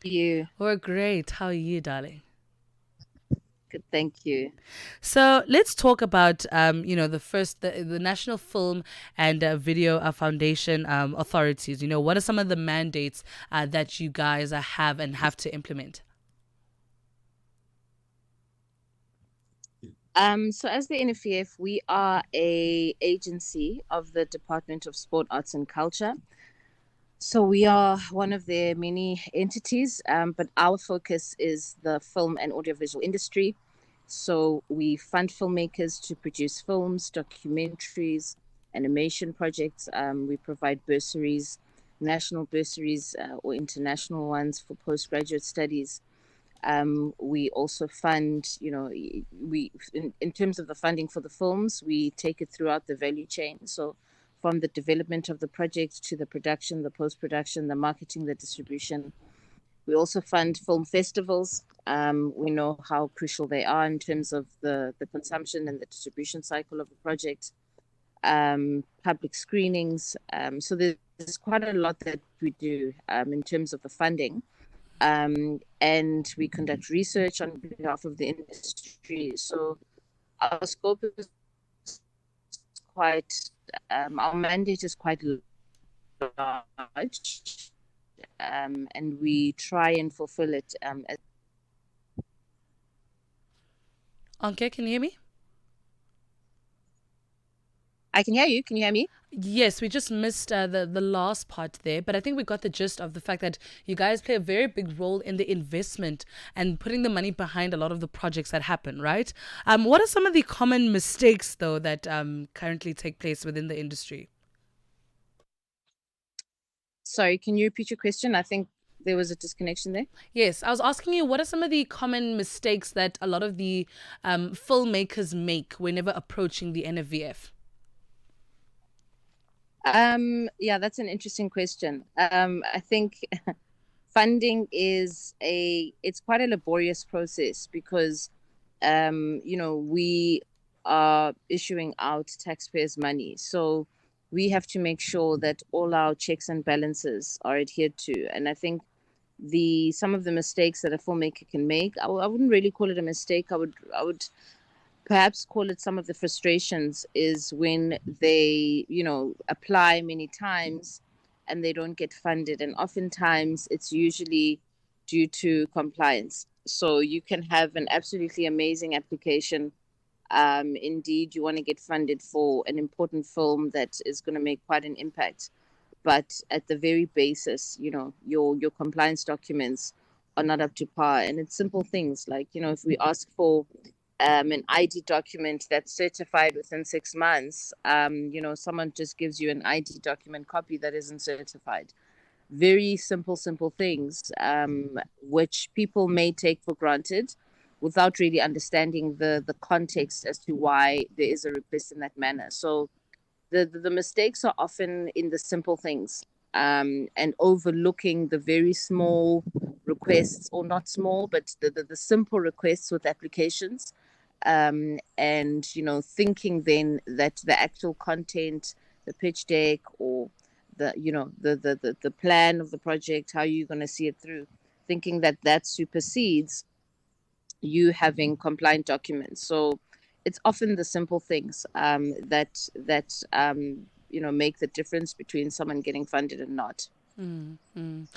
You. We're great. How are you, darling? Good, thank you. So let's talk about, the National Film and Video Foundation authorities. What are some of the mandates that you guys have and have to implement? So as the NFVF, we are a agency of the Department of Sport, Arts and Culture. So we are one of their many entities, but our focus is the film and audiovisual industry. So we fund filmmakers to produce films, documentaries, animation projects. We provide bursaries, national bursaries or international ones for postgraduate studies. We also fund, in terms of the funding for the films, we take it throughout the value chain. So from the development of the project to the production, the post-production, the marketing, the distribution. We also fund film festivals. We know how crucial they are in terms of the consumption and the distribution cycle of a project. Public screenings. So there's quite a lot that we do in terms of the funding. And we conduct research on behalf of the industry. So our scope is quite, our mandate is quite large, and we try and fulfill it. Anke, can you hear me? I can hear you. Can you hear me? Yes, we just missed the last part there, but I think we got the gist of the fact that you guys play a very big role in the investment and putting the money behind a lot of the projects that happen, right? What are some of the common mistakes, though, that currently take place within the industry? Sorry, can you repeat your question? I think there was a disconnection there. Yes, I was asking you what are some of the common mistakes that a lot of the filmmakers make whenever approaching the NFVF? Yeah, that's an interesting question. I think funding it's quite a laborious process because, we are issuing out taxpayers' money. So we have to make sure that all our checks and balances are adhered to. And I think some of the mistakes that a filmmaker can make, I wouldn't really call it a mistake. I would perhaps call it some of the frustrations is when they, apply many times and they don't get funded. And oftentimes it's usually due to compliance. So you can have an absolutely amazing application. Indeed, you want to get funded for an important film that is going to make quite an impact. But at the very basis, your compliance documents are not up to par. And it's simple things like, if we ask for an ID document that's certified within 6 months, someone just gives you an ID document copy that isn't certified. Very simple, simple things, which people may take for granted without really understanding the context as to why there is a request in that manner. So the mistakes are often in the simple things, and overlooking the very small requests, or not small, but the simple requests with applications, and thinking then that the actual content, the pitch deck, or the plan of the project, how you're going to see it through, thinking that that supersedes you having compliant documents. So it's often the simple things, that make the difference between someone getting funded and not. Mm, mm.